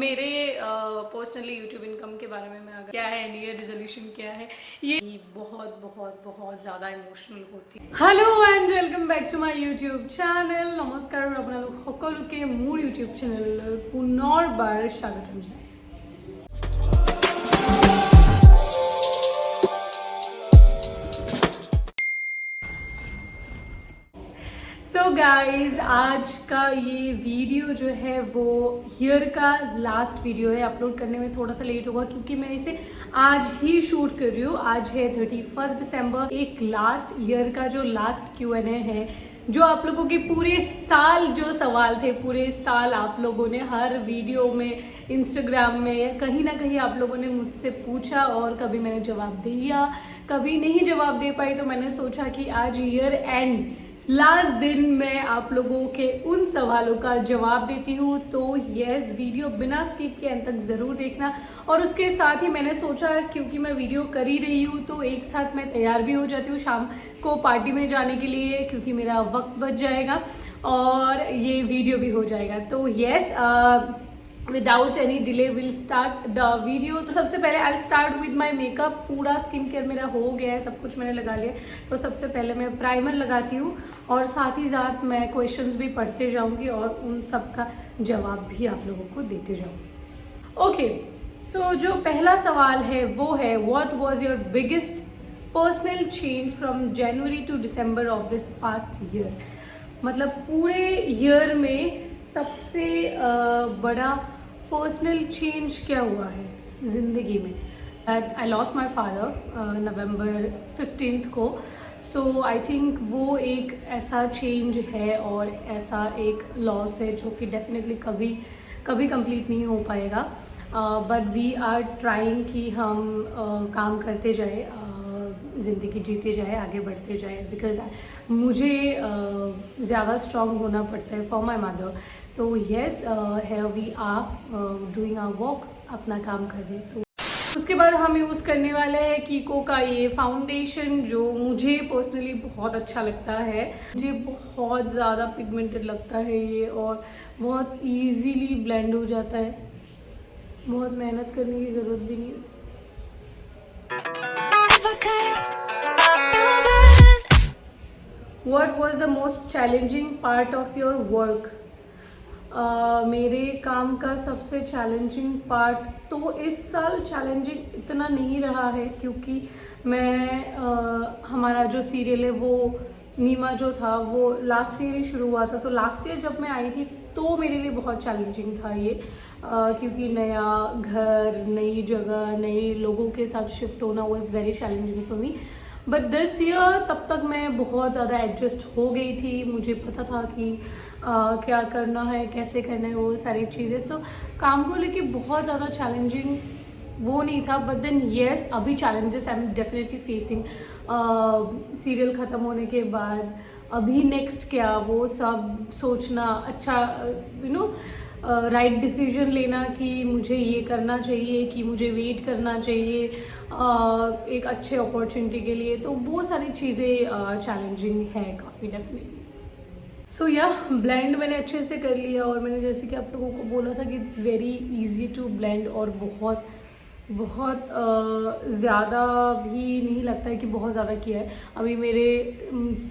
मेरे personally YouTube income के बारे में मैं अगर क्या है न्यू ईयर रेजोल्यूशन क्या है, ये बहुत बहुत बहुत ज़्यादा इमोशनल होती है। Hello and welcome back to my YouTube channel. नमस्कार আপোনালোক সকলোকে মোৰ ইউটিউব চেনেললৈ পুনৰবাৰ স্বাগতম জনাইছোঁ। सो गाइज आज का ये वीडियो जो है वो ईयर का लास्ट वीडियो है। अपलोड करने में थोड़ा सा लेट होगा क्योंकि मैं इसे आज ही शूट कर रही हूँ। आज है 31 दिसंबर, एक लास्ट ईयर का जो लास्ट Q&A है, जो आप लोगों के पूरे साल जो सवाल थे, पूरे साल आप लोगों ने हर वीडियो में, इंस्टाग्राम में, कहीं ना कहीं आप लोगों ने मुझसे पूछा और कभी मैंने जवाब दिया, कभी नहीं जवाब दे पाई। तो मैंने सोचा कि आज ईयर एंड लास्ट दिन मैं आप लोगों के उन सवालों का जवाब देती हूँ। तो यस, वीडियो बिना स्किप के अंत तक ज़रूर देखना। और उसके साथ ही मैंने सोचा क्योंकि मैं वीडियो कर ही रही हूँ तो एक साथ मैं तैयार भी हो जाती हूँ शाम को पार्टी में जाने के लिए, क्योंकि मेरा वक्त बच जाएगा और ये वीडियो भी हो जाएगा। तो yes, without any delay will start the video. तो सबसे पहले I start with my makeup. पूरा स्किन केयर मेरा हो गया है, सब कुछ मैंने लगा लिया। तो सबसे पहले मैं प्राइमर लगाती हूँ और साथ ही साथ मैं क्वेश्चंस भी पढ़ते जाऊंगी और उन सब का जवाब भी आप लोगों को देते जाऊंगी। ओके, सो जो पहला सवाल है वो है, what was your biggest personal change from January to December of this past year. मतलब पूरे ईयर में सबसे बड़ा पर्सनल चेंज क्या हुआ है ज़िंदगी में। आई लॉस्ट माई फादर नवंबर 15 को। सो आई थिंक वो एक ऐसा चेंज है और ऐसा एक लॉस है जो कि डेफिनेटली कभी कभी कंप्लीट नहीं हो पाएगा। बट वी आर ट्राइंग कि हम काम करते जाए, ज़िंदगी जीते जाए, आगे बढ़ते जाए। बिकॉज मुझे ज़्यादा स्ट्रॉन्ग होना पड़ता है फॉर माई मदर। तो येस, है we are doing our work, अपना काम कर रहे। तो उसके बाद हम यूज़ करने वाले हैं कीको का ये फाउंडेशन, जो मुझे पर्सनली बहुत अच्छा लगता है। मुझे बहुत ज़्यादा पिगमेंटेड लगता है ये और बहुत ईजीली ब्लेंड हो जाता है, बहुत मेहनत करने की ज़रूरत भी नहीं है। What was the most challenging part of your work? मेरे काम का सबसे चैलेंजिंग पार्ट तो इस साल चैलेंजिंग इतना नहीं रहा है क्योंकि मैं हमारा जो सीरियल है वो नीमा जो था वो लास्ट ईयर ही शुरू हुआ था। तो लास्ट ईयर जब मैं आई थी तो मेरे लिए बहुत चैलेंजिंग था ये, क्योंकि नया घर, नई जगह, नए लोगों के साथ शिफ्ट होना was very challenging for me. But this year तब तक मैं बहुत ज़्यादा एडजस्ट हो गई थी। मुझे पता था कि क्या करना है, कैसे करना है, वो सारी चीज़ें। सो काम को लेके बहुत ज़्यादा चैलेंजिंग वो नहीं था। बट देन येस, अभी challenges I am definitely facing. Serial ख़त्म होने के बाद अभी नेक्स्ट क्या, वो सब सोचना, अच्छा राइट डिसीजन लेना कि मुझे ये करना चाहिए कि मुझे वेट करना चाहिए एक अच्छे अपॉर्चुनिटी के लिए। तो वो सारी चीज़ें चैलेंजिंग है काफ़ी डेफिनेटली। सो या ब्लेंड मैंने अच्छे से कर लिया और मैंने जैसे कि आप लोगों को बोला था कि it's very easy to blend और बहुत बहुत ज़्यादा भी नहीं लगता है कि बहुत ज़्यादा किया है। अभी मेरे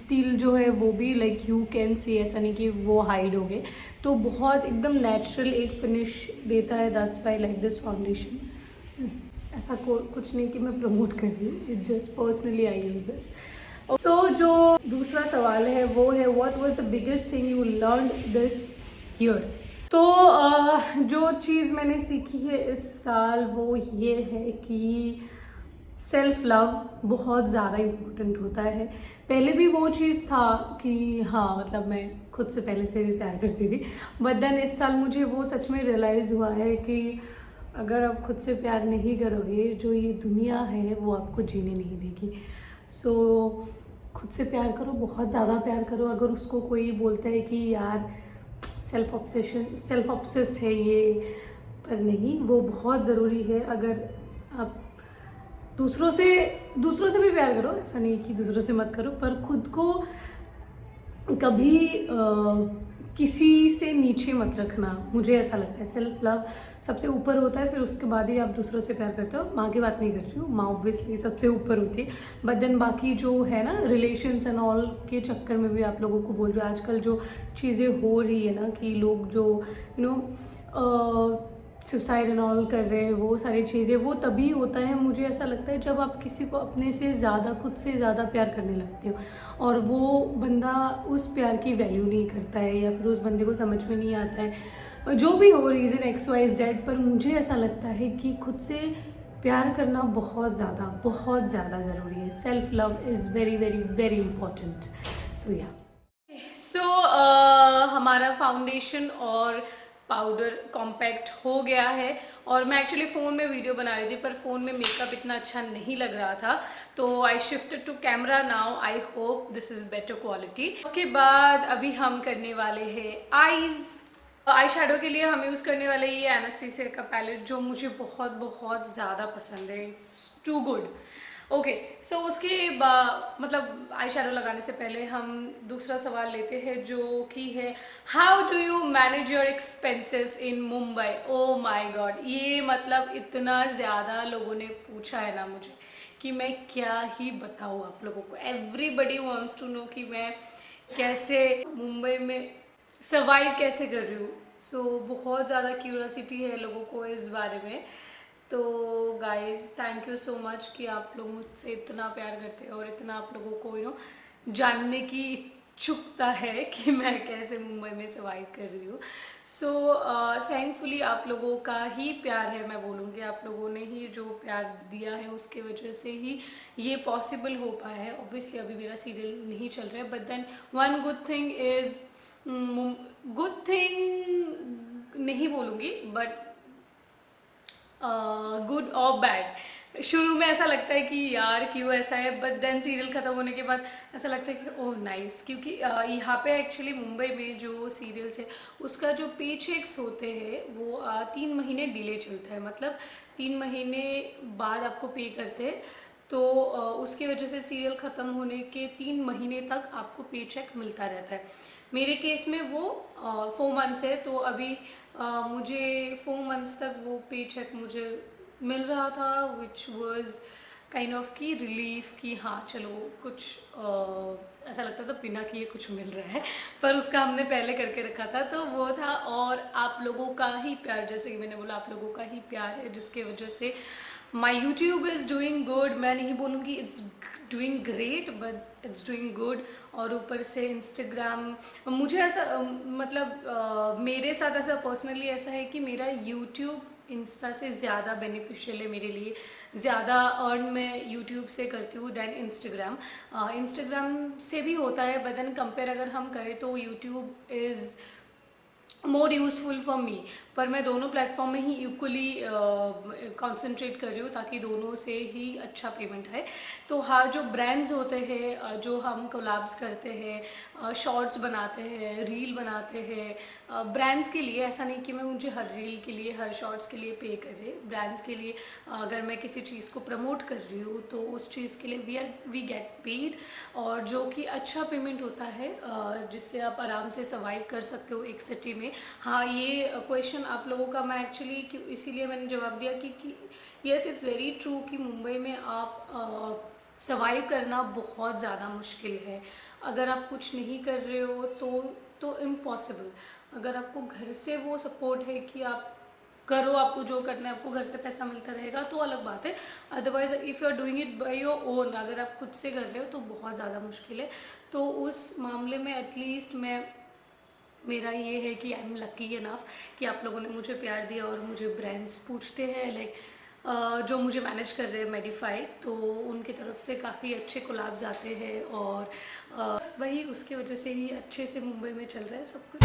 तिल जो है वो भी लाइक यू कैन सी, ऐसा नहीं कि वो हाइड हो गए। तो बहुत एकदम नेचुरल एक फिनिश देता है। That's why like this foundation. ऐसा कुछ नहीं कि मैं प्रमोट कर रही हूँ, it just personally I use this. So जो दूसरा सवाल है वो है, what was the biggest thing you learned this year. तो जो चीज़ मैंने सीखी है इस साल वो ये है कि सेल्फ लव बहुत ज़्यादा इम्पोर्टेंट होता है। पहले भी वो चीज़ था कि हाँ, मतलब मैं खुद से पहले से भी प्यार करती थी। बट देन इस साल मुझे वो सच में रियलाइज़ हुआ है कि अगर आप खुद से प्यार नहीं करोगे, जो ये दुनिया है वो आपको जीने नहीं देगी। सो खुद से प्यार करो, बहुत ज़्यादा प्यार करो। अगर उसको कोई बोलता है कि यार सेल्फ ऑब्सेस्ड है ये, पर नहीं, वो बहुत ज़रूरी है। अगर आप दूसरों से भी प्यार करो, ऐसा नहीं कि दूसरों से मत करो, पर खुद को कभी किसी से नीचे मत रखना, मुझे ऐसा लगता है। सेल्फ लव सबसे ऊपर होता है, फिर उसके बाद ही आप दूसरों से प्यार करते हो। माँ की बात नहीं कर रही हूँ, माँ ऑब्वियसली सबसे ऊपर होती है, बट देन बाकी जो है ना रिलेशंस एंड ऑल के चक्कर में भी आप लोगों को बोल रहे हो। आजकल जो चीज़ें हो रही है ना कि लोग जो सुसाइड एंड ऑल कर रहे हैं, वो सारी चीज़ें वो तभी होता है, मुझे ऐसा लगता है, जब आप किसी को अपने से ज़्यादा, खुद से ज़्यादा प्यार करने लगते हो और वो बंदा उस प्यार की वैल्यू नहीं करता है या फिर उस बंदे को समझ में नहीं आता है, जो भी हो रीज़न XYZ। पर मुझे ऐसा लगता है कि खुद से प्यार करना बहुत ज़्यादा ज़रूरी है। Self love is very very very important. So या हमारा फाउंडेशन और पाउडर कॉम्पैक्ट हो गया है, और मैं एक्चुअली फ़ोन में वीडियो बना रही थी पर फ़ोन में मेकअप इतना अच्छा नहीं लग रहा था, तो I shifted to camera now. I hope this is better quality. उसके बाद अभी हम करने वाले हैं आई शेडो के लिए हम यूज़ करने वाले ये एनास्टेसिया का पैलेट, जो मुझे बहुत ज़्यादा पसंद है। It's too good. Okay, so उसके मतलब आई शेडो लगाने से पहले हम दूसरा सवाल लेते हैं, जो कि है how do you manage your expenses in Mumbai. Oh my God, ये मतलब इतना ज़्यादा लोगों ने पूछा है ना मुझे कि मैं क्या ही बताऊँ आप लोगों को। एवरीबडी वॉन्ट्स टू नो कि मैं कैसे मुंबई में सर्वाइव कैसे कर रही हूँ। सो बहुत ज़्यादा क्यूरियोसिटी है लोगों को इस बारे में। तो guys thank you so much कि आप लोग मुझसे इतना प्यार करते हैं और इतना आप लोगों को जानने की इच्छुकता है कि मैं कैसे मुंबई में सर्वाइव कर रही हूँ। सो थैंकफुली आप लोगों का ही प्यार है, मैं बोलूँगी आप लोगों ने ही जो प्यार दिया है उसके वजह से ही ये पॉसिबल हो पाया है। ऑब्वियसली अभी मेरा सीरियल नहीं चल रहा है, but then one good thing नहीं बोलूँगी, बट गुड और बैड। शुरू में ऐसा लगता है कि यार क्यों ऐसा है, बट देन सीरियल खत्म होने के बाद ऐसा लगता है कि ओह नाइस, क्योंकि यहाँ पे एक्चुअली मुंबई में जो सीरियल्स है उसका जो पे चेक्स होते हैं वो 3 महीने डिले चलता है, मतलब 3 महीने बाद आपको पे करते हैं। तो उसकी वजह से सीरियल ख़त्म होने के 3 महीने तक आपको पे चेक मिलता रहता है। मेरे केस में वो 4 मंथ्स है, तो अभी मुझे 4 मंथ्स तक वो पे चेक मुझे मिल रहा था, विच वॉज काइंड ऑफ की रिलीफ कि हाँ चलो कुछ ऐसा लगता था बिना किए कुछ मिल रहा है, पर उसका हमने पहले करके रखा था, तो वो था। और आप लोगों का ही प्यार, जैसे कि मैंने बोला, आप लोगों का ही प्यार है जिसके वजह से my YouTube is doing good. मैं नहीं बोलूँगी it's doing great, but it's doing good. और ऊपर से इंस्टाग्राम, मुझे ऐसा मतलब मेरे साथ ऐसा पर्सनली ऐसा है कि मेरा यूट्यूब इंस्टा से ज़्यादा बेनिफिशियल है मेरे लिए। ज़्यादा अर्न मैं यूट्यूब से करती हूँ देन इंस्टाग्राम। इंस्टाग्राम से भी होता है, बट देन कंपेयर अगर हम करें तो YouTube is more useful for me. पर मैं दोनों प्लेटफॉर्म में ही इक्वली कॉन्सेंट्रेट कर रही हूँ ताकि दोनों से ही अच्छा पेमेंट है। तो हाँ, जो ब्रांड्स होते हैं, जो हम कोलैब्स करते हैं, शॉर्ट्स बनाते हैं, रील बनाते हैं ब्रांड्स के लिए, ऐसा नहीं कि मैं मुझे हर रील के लिए, हर शॉर्ट्स के लिए पे कर रहे। ब्रांड्स के लिए अगर मैं किसी चीज़ को प्रमोट कर रही हूँ तो उस चीज़ के लिए वी गेट पेड, और जो कि अच्छा पेमेंट होता है, जिससे आप आराम से सर्वाइव कर सकते हो एक सिटी में। हाँ, ये क्वेश्चन आप लोगों का मैं एक्चुअली इसीलिए मैंने जवाब दिया कि यस इट्स वेरी ट्रू कि मुंबई में आप सर्वाइव करना बहुत ज़्यादा मुश्किल है। अगर आप कुछ नहीं कर रहे हो तो इम्पॉसिबल। अगर आपको घर से वो सपोर्ट है कि आप करो, आपको जो करना है, आपको घर से पैसा मिलता रहेगा तो अलग बात है। Otherwise if you are doing it by your own, अगर आप खुद से कर रहे हो तो बहुत ज़्यादा मुश्किल है। तो उस मामले में एटलीस्ट मेरा ये है कि आई एम लकी इनफ कि आप लोगों ने मुझे प्यार दिया। और मुझे ब्रांड्स पूछते हैं लाइक जो मुझे मैनेज कर रहे हैं मेडिफाई, तो उनकी तरफ से काफ़ी अच्छे कोलैब्स आते हैं, और वही उसकी वजह से ही अच्छे से मुंबई में चल रहा है सब कुछ।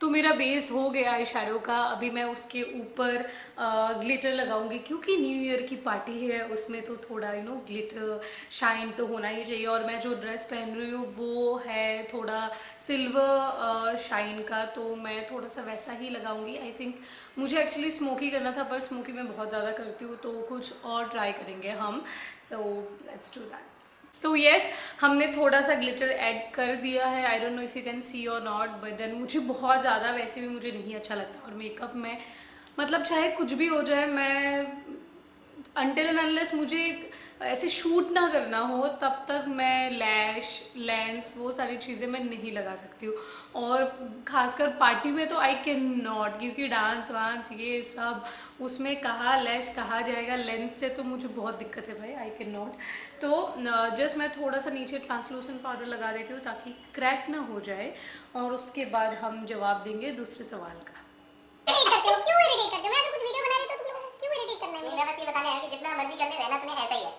तो मेरा बेस हो गया आई शेडो का। अभी मैं उसके ऊपर ग्लिटर लगाऊंगी, क्योंकि न्यू ईयर की पार्टी है, उसमें तो थोड़ा ग्लिटर शाइन तो होना ही चाहिए। और मैं जो ड्रेस पहन रही हूँ वो है थोड़ा सिल्वर शाइन का, तो मैं थोड़ा सा वैसा ही लगाऊंगी। आई थिंक मुझे एक्चुअली स्मोकी करना था, पर स्मोकी मैं बहुत ज़्यादा करती हूँ, तो कुछ और ट्राई करेंगे हम। So let's do that. तो यस, हमने थोड़ा सा ग्लिटर ऐड कर दिया है। I don't know if you can see और नॉट, बट देन मुझे बहुत ज़्यादा वैसे भी मुझे नहीं अच्छा लगता। और मेकअप में मतलब चाहे कुछ भी हो जाए, मैं अनटिल एंड अनलेस मुझे ऐसे शूट ना करना हो तब तक मैं लैश लेंस वो सारी चीज़ें मैं नहीं लगा सकती हूँ। और खासकर पार्टी में तो आई कैन नॉट, क्योंकि डांस वांस ये सब उसमें कहाँ लैश कहाँ जाएगा, लेंस से तो मुझे बहुत दिक्कत है भाई, आई कैन नॉट। तो जस्ट मैं थोड़ा सा नीचे ट्रांसलूसेंट पाउडर लगा देती हूँ ताकि क्रैक ना हो जाए। और उसके बाद हम जवाब देंगे दूसरे सवाल का। क्यों इरिटेट करते हो? मैं तो कुछ वीडियो बना रही तो तुम लोगों को क्यों इरिटेट करना है? मेरा बस ये बताने आया कि जितना मर्जी करने रहना तुम्हें ऐसा ही है।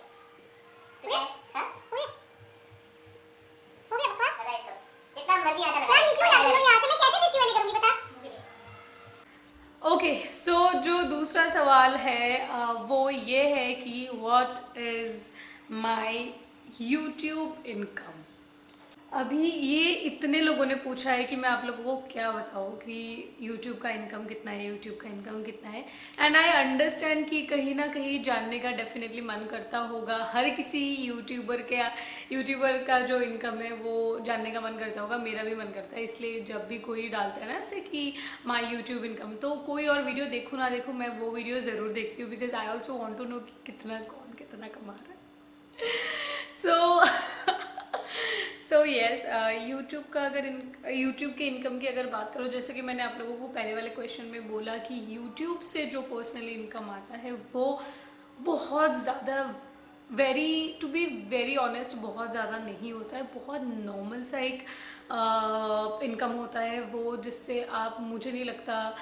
ठीक है? हां? हो गया बकवास? पता है इसको। जितना मर्जी आता रहे। यार निकलो यार, चलो यहां से। मैं कैसे फेस्टिवल नहीं करूंगी बता? ओके, सो जो दूसरा सवाल है वो ये है कि what is my YouTube income. अभी ये इतने लोगों ने पूछा है कि मैं आप लोगों को क्या बताऊँ कि यूट्यूब का इनकम कितना है, यूट्यूब का इनकम कितना है। एंड आई अंडरस्टैंड कि कहीं ना कहीं जानने का डेफिनेटली मन करता होगा, हर किसी यूट्यूबर का जो इनकम है वो जानने का मन करता होगा, मेरा भी मन करता है। इसलिए जब भी कोई डालता है ना ऐसे कि माई यूट्यूब इनकम, तो कोई और वीडियो देखूँ ना देखूँ, मैं वो वीडियो ज़रूर देखती हूँ, because I also want to know कि कितना कौन कितना कमा रहा है। सो यस, यूट्यूब का अगर यूट्यूब के इनकम की अगर बात करो, जैसे कि मैंने आप लोगों को पहले वाले क्वेश्चन में बोला कि यूट्यूब से जो पर्सनली इनकम आता है वो बहुत ज़्यादा टू बी वेरी ऑनेस्ट बहुत ज़्यादा नहीं होता है। बहुत नॉर्मल सा एक इनकम होता है वो, जिससे आप, मुझे नहीं लगता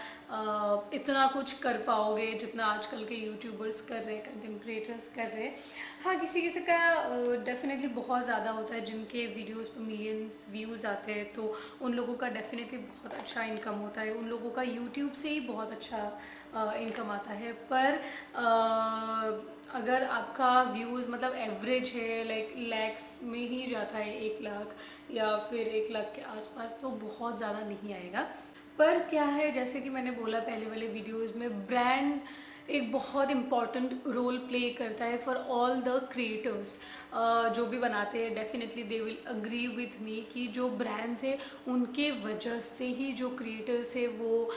इतना कुछ कर पाओगे जितना आजकल के यूट्यूबर्स कर रहे हैं, कंटेंट क्रिएटर्स कर रहे हैं। हाँ, किसी किसी का डेफिनेटली बहुत ज़्यादा होता है, जिनके वीडियोस पर मिलियंस व्यूज़ आते हैं, तो उन लोगों का डेफिनेटली बहुत अच्छा इनकम होता है, उन लोगों का यूट्यूब से ही बहुत अच्छा इनकम आता है। पर अगर आपका व्यूज़ मतलब एवरेज है, लाइक लैक्स में ही जाता है, 1 लाख या फिर 1 लाख के आसपास, तो बहुत ज़्यादा नहीं आएगा। पर क्या है, जैसे कि मैंने बोला पहले वाले वीडियोज़ में, ब्रांड एक बहुत इम्पॉर्टेंट रोल प्ले करता है फॉर ऑल द क्रिएटर्स। जो भी बनाते हैं definitely they will agree with me कि जो ब्रांड्स है उनके वजह से ही जो क्रिएटर्स है वो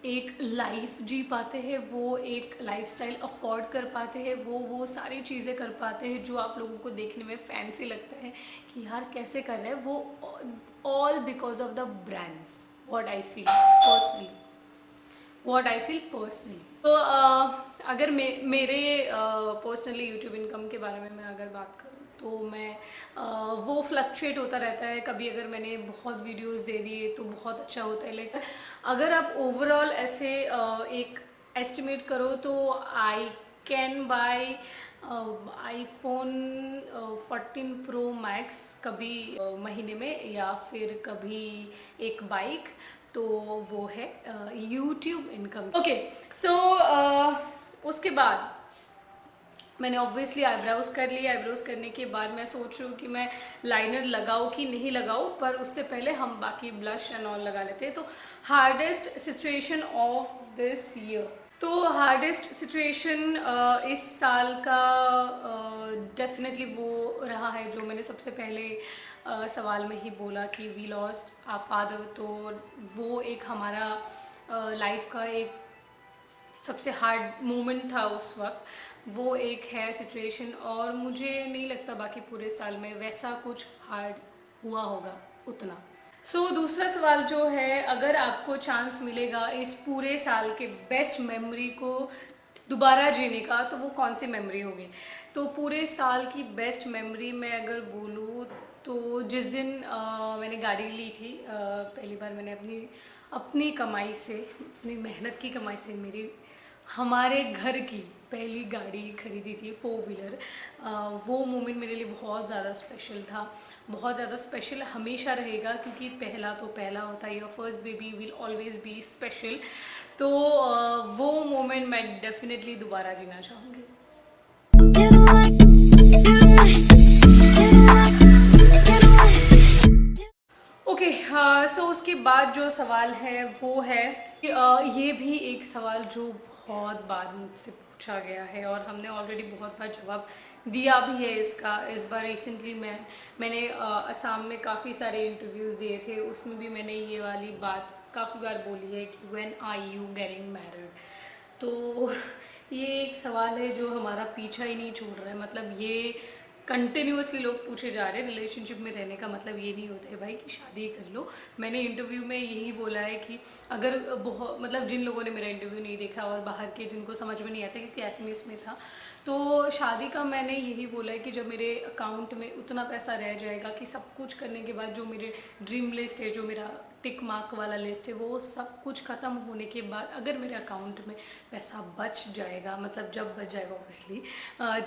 एक लाइफ जी पाते हैं, वो एक लाइफस्टाइल अफोर्ड कर पाते हैं, वो सारी चीज़ें कर पाते हैं जो आप लोगों को देखने में फैंसी लगता है कि यार कैसे कर रहे हैं, वो all because of the brands. What I feel personally. तो अगर मेरे पर्सनली यूट्यूब इनकम के बारे में मैं अगर बात करूँ तो मैं वो फ्लक्चुएट होता रहता है। कभी अगर मैंने बहुत वीडियोस दे दिए तो बहुत अच्छा होता है, लेकिन अगर आप ओवरऑल ऐसे एक एस्टिमेट करो तो I can buy iPhone 14 pro max कभी महीने में, या फिर कभी एक बाइक, तो वो है यूट्यूब इनकम। ओके, सो उसके बाद मैंने ऑब्वियसली आईब्रोज कर ली। आईब्रोज करने के बाद मैं सोच रही हूँ कि मैं लाइनर लगाऊँ कि नहीं लगाऊँ, पर उससे पहले हम बाकी ब्लश एंड ऑल लगा लेते हैं। तो hardest situation of this year, तो हार्डेस्ट सिचुएशन इस साल का डेफिनेटली वो रहा है जो मैंने सबसे पहले सवाल में ही बोला कि वी लॉस्ट आवर फादर। तो वो एक हमारा लाइफ का एक सबसे हार्ड मोमेंट था उस वक्त, वो एक है सिचुएशन। और मुझे नहीं लगता बाकी पूरे साल में वैसा कुछ हार्ड हुआ होगा उतना। सो दूसरा सवाल जो है, अगर आपको चांस मिलेगा इस पूरे साल के बेस्ट मेमोरी को दोबारा जीने का, तो वो कौन सी मेमोरी होगी? तो पूरे साल की बेस्ट मेमोरी मैं अगर बोलूँ तो जिस दिन मैंने गाड़ी ली थी पहली बार, मैंने अपनी कमाई से, अपनी मेहनत की कमाई से हमारे घर की पहली गाड़ी खरीदी थी 4 व्हीलर। वो मोमेंट मेरे लिए बहुत ज़्यादा स्पेशल था, बहुत ज़्यादा स्पेशल हमेशा रहेगा, क्योंकि पहला तो पहला होता है, your first baby will always be special. तो वो मोमेंट मैं डेफिनेटली दोबारा जीना चाहूँगी। ओके, सो उसके बाद जो सवाल है वो है कि ये भी एक सवाल जो बहुत बार मुझसे पूछा गया है और हमने ऑलरेडी बहुत बार जवाब दिया भी है इसका। इस बार रिसेंटली मैंने असम में काफ़ी सारे इंटरव्यूज़ दिए थे, उसमें भी मैंने ये वाली बात काफ़ी बार बोली है कि when are you getting married. तो ये एक सवाल है जो हमारा पीछा ही नहीं छोड़ रहा है। मतलब ये कंटिन्यूअसली लोग पूछे जा रहे हैं। रिलेशनशिप में रहने का मतलब ये नहीं होता है भाई कि शादी कर लो। मैंने इंटरव्यू में यही बोला है कि अगर बहुत मतलब जिन लोगों ने मेरा इंटरव्यू नहीं देखा और बाहर के जिनको समझ में नहीं आता क्योंकि एसएमएस में था, तो शादी का मैंने यही बोला है कि जब मेरे अकाउंट में उतना पैसा रह जाएगा कि सब कुछ करने के बाद जो मेरे ड्रीम लिस्ट है, जो मेरा टिक मार्क वाला लिस्ट है, वो सब कुछ ख़त्म होने के बाद अगर मेरे अकाउंट में पैसा बच जाएगा, मतलब जब बच जाएगा ऑब्वियसली,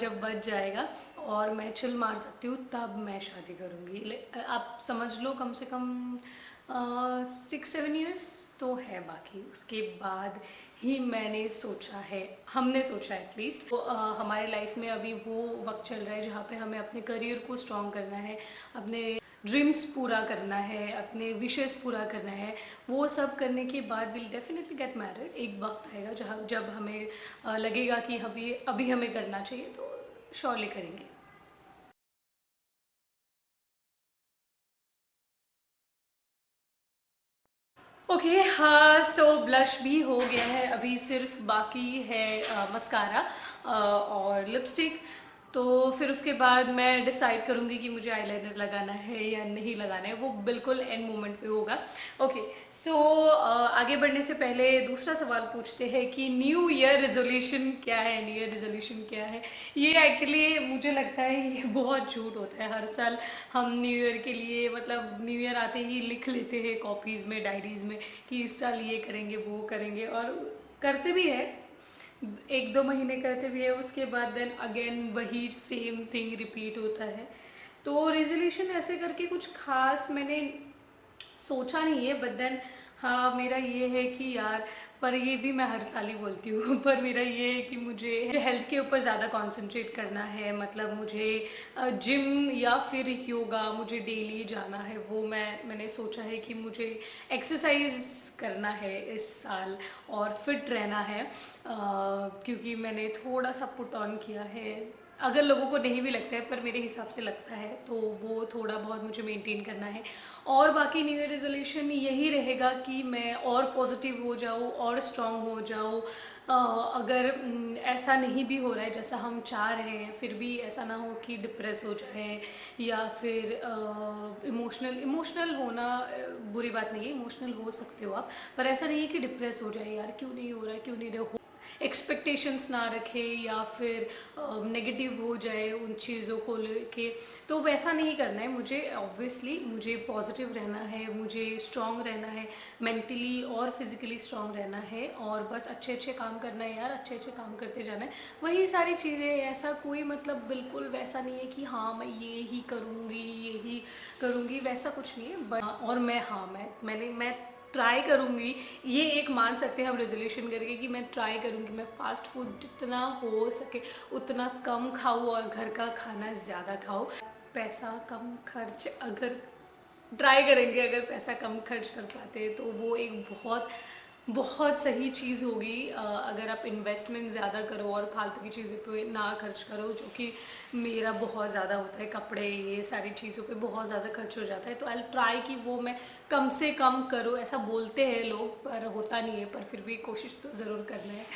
जब बच जाएगा और मैं चिल मार सकती हूँ, तब मैं शादी करूँगी। आप समझ लो कम से कम 6-7 ईयर्स तो है बाकी। उसके बाद ही मैंने सोचा है, हमने सोचा है एटलीस्ट। तो हमारे लाइफ में अभी वो वक्त चल रहा है जहाँ पे हमें अपने करियर को स्ट्रॉन्ग करना है, अपने ड्रीम्स पूरा करना है, अपने विशेस पूरा करना है। वो सब करने के बाद विल डेफिनेटली गेट मैरिड। एक वक्त आएगा जहाँ जब हमें लगेगा कि अभी हमें करना चाहिए, तो श्योरली करेंगे। ओके, हाँ, सो ब्लश भी हो गया है, अभी सिर्फ बाकी है मस्कारा और लिपस्टिक। तो फिर उसके बाद मैं डिसाइड करूँगी कि मुझे आईलाइनर लगाना है या नहीं लगाना है, वो बिल्कुल एंड मोमेंट पे होगा। ओके, सो आगे बढ़ने से पहले दूसरा सवाल पूछते हैं कि न्यू ईयर रेजोल्यूशन क्या है। न्यू ईयर रेजोल्यूशन क्या है? ये एक्चुअली मुझे लगता है ये बहुत झूठ होता है। हर साल हम न्यू ईयर के लिए मतलब न्यू ईयर आते ही लिख लेते हैं कॉपीज़ में, डायरीज में कि इस साल ये करेंगे वो करेंगे, और करते भी है, 1-2 महीने करते भी है, उसके बाद देन अगेन वही सेम थिंग रिपीट होता है। तो रेजोल्यूशन ऐसे करके कुछ खास मैंने सोचा नहीं है, बट देन हाँ, मेरा ये है कि यार, पर ये भी मैं हर साल ही बोलती हूँ पर मेरा ये है कि मुझे हेल्थ के ऊपर ज़्यादा कंसंट्रेट करना है। मतलब मुझे जिम या फिर योगा मुझे डेली जाना है। वो मैंने सोचा है कि मुझे एक्सरसाइज करना है इस साल और फिट रहना है, क्योंकि मैंने थोड़ा सा पुट ऑन किया है। अगर लोगों को नहीं भी लगता है पर मेरे हिसाब से लगता है, तो वो थोड़ा बहुत मुझे मेंटेन करना है। और बाकी न्यू ईयर रेजोल्यूशन यही रहेगा कि मैं और पॉजिटिव हो जाऊँ और स्ट्रांग हो जाऊँ। अगर ऐसा नहीं भी हो रहा है जैसा हम चाह रहे हैं, फिर भी ऐसा ना हो कि डिप्रेस हो जाए या फिर इमोशनल होना बुरी बात नहीं है, इमोशनल हो सकते हो आप, पर ऐसा नहीं है कि डिप्रेस हो जाए, यार क्यों नहीं हो रहा है, क्यों नहीं हो, एक्सपेक्टेशंस ना रखे या फिर नेगेटिव हो जाए उन चीज़ों को लेके। तो वैसा नहीं करना है मुझे। ऑब्वियसली मुझे पॉजिटिव रहना है, मुझे स्ट्रांग रहना है, मेंटली और फिजिकली स्ट्रांग रहना है, और बस अच्छे अच्छे काम करना है यार, अच्छे अच्छे काम करते जाना है, वही सारी चीज़ें। ऐसा कोई मतलब बिल्कुल वैसा नहीं है कि हाँ मैं ये ही करूँगी, ये ही करूँगी, वैसा कुछ नहीं है। बट और मैं ट्राई करूँगी, ये एक मान सकते हैं हम रेजोल्यूशन करके कि मैं ट्राई करूँगी मैं फास्ट फूड जितना हो सके उतना कम खाऊँ और घर का खाना ज़्यादा खाऊँ। पैसा कम खर्च अगर ट्राई करेंगे, अगर पैसा कम खर्च कर पाते हैं तो वो एक बहुत बहुत सही चीज़ होगी। अगर आप इन्वेस्टमेंट ज़्यादा करो और फालतू की चीज़ों पे ना खर्च करो, जो कि मेरा बहुत ज़्यादा होता है, कपड़े ये सारी चीज़ों पे बहुत ज़्यादा खर्च हो जाता है। तो आई ट्राई कि वो मैं कम से कम करो। ऐसा बोलते हैं लोग पर होता नहीं है, पर फिर भी कोशिश तो ज़रूर करना है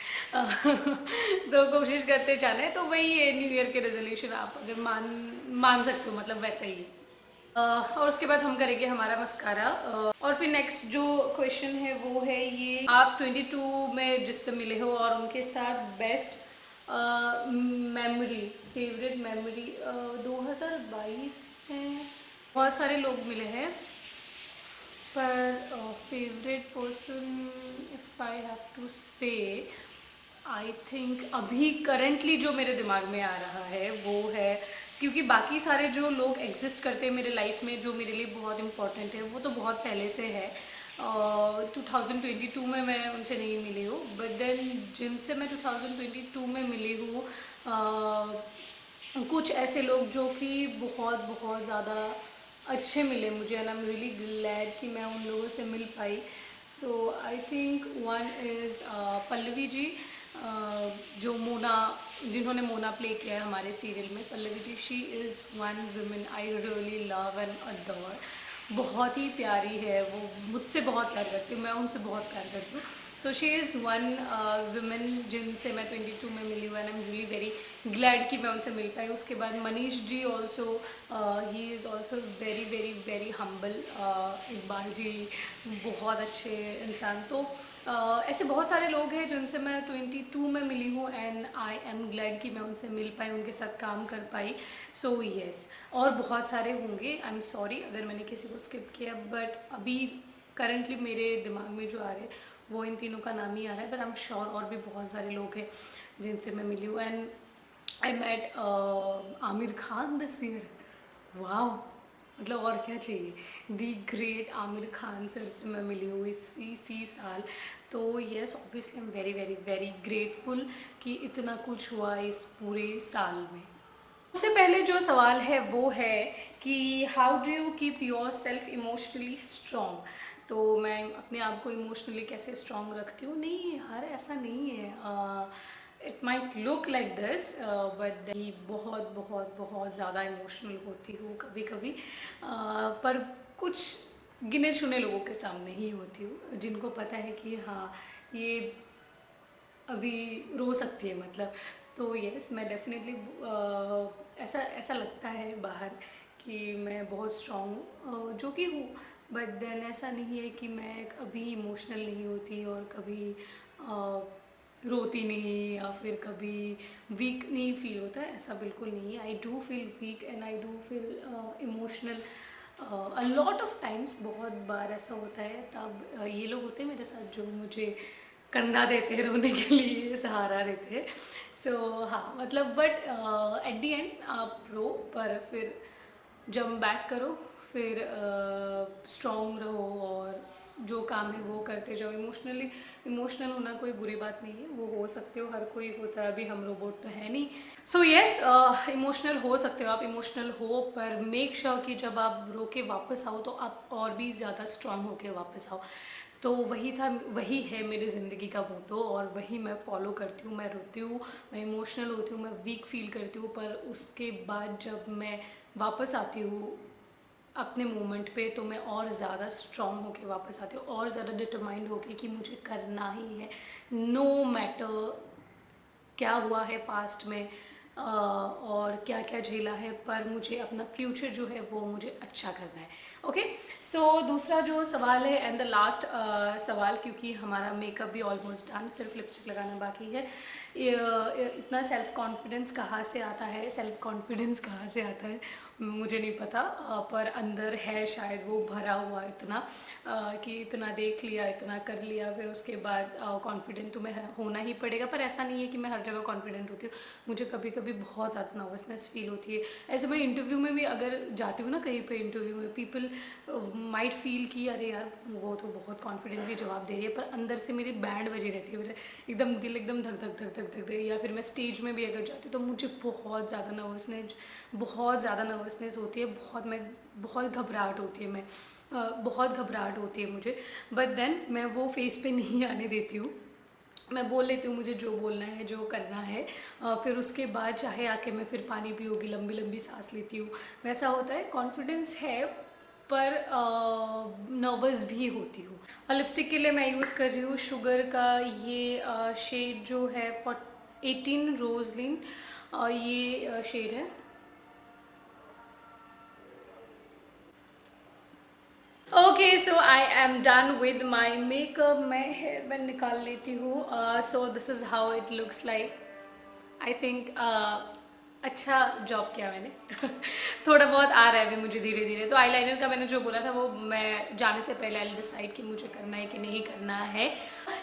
तो कोशिश करते जाना है। तो वही है न्यू ईयर के रेजोल्यूशन, आप अगर मान सकते हो, मतलब वैसा ही है। और उसके बाद हम करेंगे हमारा मस्कारा। और फिर नेक्स्ट जो क्वेश्चन है वो है ये, आप 22 में जिससे मिले हो और उनके साथ बेस्ट मेमोरी, फेवरेट मेमोरी 2022 में बहुत सारे लोग मिले हैं, पर favourite person if I have to say, I think अभी करंटली जो मेरे दिमाग में आ रहा है वो है, क्योंकि बाकी सारे जो लोग एग्जिस्ट करते हैं मेरे लाइफ में जो मेरे लिए बहुत इंपॉर्टेंट है, वो तो बहुत पहले से है। 2022 में मैं उनसे नहीं मिली हूँ, बट देन जिनसे मैं 2022 में मिली हूँ, कुछ ऐसे लोग जो कि बहुत बहुत ज़्यादा अच्छे मिले मुझे, and I am really glad कि मैं उन लोगों से मिल पाई। So I think one is Pallavi ji, जो मोना, जिन्होंने मोना प्ले किया है हमारे सीरियल में, Pallavi ji, she is one women I really love and adore. बहुत ही प्यारी है वो, मुझसे बहुत प्यार करती हूँ, मैं उनसे बहुत प्यार करती हूँ। तो शी इज़ वन वुमेन जिनसे मैं 22 में मिली हूँ, and I am really very glad कि मैं उनसे मिल पाई। उसके बाद Manish ji also, he is also very very very humble. Iqbal ji बहुत अच्छे इंसान। तो ऐसे बहुत सारे लोग हैं जिनसे मैं 22 में मिली हूँ, एंड आई एम ग्लैड कि मैं उनसे मिल पाई, उनके साथ काम कर पाई। सो येस, और बहुत सारे होंगे, आई एम सॉरी अगर मैंने किसी को स्किप किया, बट अभी करंटली मेरे दिमाग में जो आ रहे हैं वो इन तीनों का नाम ही आ रहा है, बट आई एम श्योर और भी बहुत सारे लोग हैं जिनसे मैं मिली हूँ। And I met Aamir Khan this year, वाह, मतलब और क्या चाहिए। The great Aamir Khan sir से मैं मिली हूँ इसी साल। तो yes, obviously I am very very very grateful कि इतना कुछ हुआ इस पूरे साल में। सबसे पहले जो सवाल है वो है कि how do you keep your self emotionally strong. तो मैं अपने आप को इमोशनली कैसे स्ट्रॉन्ग रखती हूँ। नहीं यार, ऐसा नहीं है, it might look like this, but बहुत बहुत बहुत ज़्यादा इमोशनल होती हूँ कभी कभी, पर कुछ गिने चुने लोगों के सामने ही होती हूँ जिनको पता है कि हाँ ये अभी रो सकती है, मतलब। तो यस, मैं डेफिनेटली ऐसा ऐसा लगता है बाहर कि मैं बहुत स्ट्रॉन्ग जो कि हूँ, बट देन ऐसा नहीं है कि मैं कभी इमोशनल नहीं होती और कभी रोती नहीं, या फिर कभी वीक नहीं फील होता है, ऐसा बिल्कुल नहीं है। I do feel weak and I do feel emotional a lot of times. बहुत बार ऐसा होता है, तब ये लोग होते हैं मेरे साथ जो मुझे कंधा देते हैं, रोने के लिए सहारा देते हैं। सो हाँ, मतलब बट एट दी एंड आप रो, पर फिर जम बैक करो, फिर स्ट्रॉन्ग रहो और जो काम है वो करते जाओ। इमोशनल होना कोई बुरी बात नहीं है, वो हो सकते हो, हर कोई होता है, अभी हम रोबोट तो है नहीं। सो येस, इमोशनल हो सकते हो, आप इमोशनल हो, पर मेक श्योर कि जब आप रो के वापस आओ तो आप और भी ज़्यादा स्ट्रांग होके वापस आओ। तो वही है मेरी ज़िंदगी का मोटो, और वही मैं फॉलो करती हूँ। मैं रोती हूँ, मैं इमोशनल होती हूँ, मैं वीक फील करती हूँ, पर उसके बाद जब मैं वापस आती हूँ अपने मोमेंट पे, तो मैं और ज़्यादा स्ट्रॉन्ग होके वापस आती हूँ, और ज़्यादा डिटरमाइंड होके कि मुझे करना ही है, नो मैटर क्या हुआ है पास्ट में और क्या क्या झेला है, पर मुझे अपना फ्यूचर जो है वो मुझे अच्छा करना है। ओके, सो दूसरा जो सवाल है एंड द लास्ट सवाल, क्योंकि हमारा मेकअप भी ऑलमोस्ट डन, सिर्फ लिपस्टिक लगाना बाकी है। इतना सेल्फ कॉन्फिडेंस कहाँ से आता है, सेल्फ कॉन्फिडेंस कहाँ से आता है मुझे नहीं पता, पर अंदर है शायद वो भरा हुआ इतना, कि इतना देख लिया, इतना कर लिया, फिर उसके बाद कॉन्फिडेंट तुम्हें होना ही पड़ेगा। पर ऐसा नहीं है कि मैं हर जगह कॉन्फिडेंट होती हूँ, मुझे कभी कभी बहुत ज़्यादा नर्वसनेस फील होती है। ऐसे मैं इंटरव्यू में भी अगर जाती हूँ ना कहीं पे इंटरव्यू में, पीपल माइट फील कि अरे यार वो तो बहुत कॉन्फिडेंटली जवाब दे रही है, पर अंदर से मेरी बैंड बजी रहती है, मेरे एकदम दिल एकदम धक धक धक धक धक धक। या फिर मैं स्टेज में भी अगर जाती हूँ तो मुझे बहुत ज़्यादा नर्वसनेस होती है, बहुत घबराहट होती है, बहुत घबराहट होती है मुझे। बट देन मैं वो फेस पे नहीं आने देती हूँ, मैं बोल लेती हूँ मुझे जो बोलना है, जो करना है, फिर उसके बाद चाहे आके मैं फिर पानी पियोगी, लंबी लंबी सांस लेती हूँ, वैसा होता है। कॉन्फिडेंस है, पर नर्वस भी होती हूँ। और लिपस्टिक के लिए मैं यूज़ कर रही हूँ शुगर का ये शेड जो है 18 रोजलिन, ये शेड है। Okay, so I am done with my makeup. मैं हेयर बैंड निकाल लेती हूँ। So this is how it looks like. I think अच्छा जॉब किया मैंने। थोड़ा बहुत आ रहा है अभी मुझे धीरे धीरे। तो आईलाइनर का मैंने जो बोला था वो मैं जाने से पहले आई डिसाइड कि मुझे करना है कि नहीं करना है।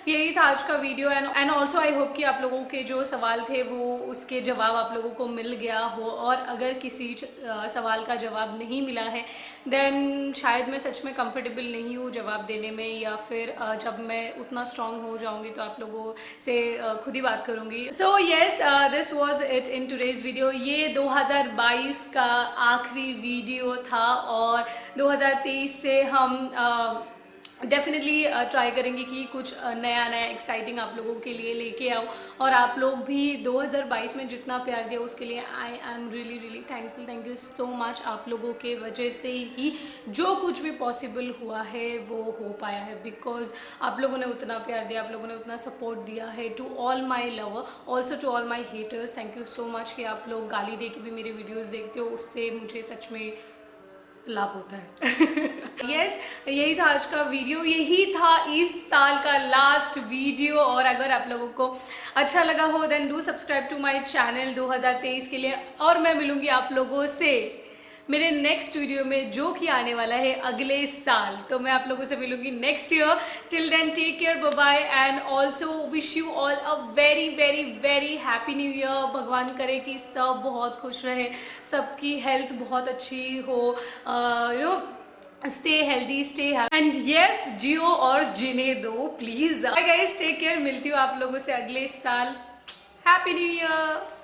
यही था आज का video, and also I hope कि आप लोगों के जो सवाल थे वो उसके जवाब आप लोगों को मिल गया हो। और अगर किसी सवाल का जवाब नहीं मिला है देन शायद मैं सच में कंफर्टेबल नहीं हूँ जवाब देने में, या फिर जब मैं उतना स्ट्रांग हो जाऊंगी तो आप लोगों से खुद ही बात करूंगी। So yes, this was it in today's video. ये 2022 का आखिरी वीडियो था, और 2023 से हम डेफिनेटली ट्राई करेंगे कि कुछ नया नया एक्साइटिंग आप लोगों के लिए लेके आओ, और आप लोग भी 2022 में जितना प्यार दिया उसके लिए आई am really really thankful. Thank you so much. आप लोगों के वजह से ही जो कुछ भी पॉसिबल हुआ है वो हो पाया है, बिकॉज आप लोगों ने उतना प्यार दिया, आप लोगों ने उतना सपोर्ट दिया है। To all my lover, also to all my haters, thank you so much कि आप लोग गाली दे के भी मेरे वीडियोज़ देखते हो, उससे मुझे सच में लाभ होता है। यस, यही था आज का वीडियो, यही था इस साल का लास्ट वीडियो। और अगर आप लोगों को अच्छा लगा हो then do subscribe to my channel 2023 के लिए। और मैं मिलूंगी आप लोगों से मेरे नेक्स्ट वीडियो में, जो कि आने वाला है अगले साल। तो मैं आप लोगों से मिलूंगी next year. Till then take care, bye bye, and also wish you all a very very very happy new year. भगवान करे कि सब बहुत खुश रहे, सबकी हेल्थ बहुत अच्छी हो, you know, stay healthy, stay happy, and yes, जियो और जीने दो please. Bye guys, take care, मिलती हूँ आप लोगों से अगले साल। Happy new year.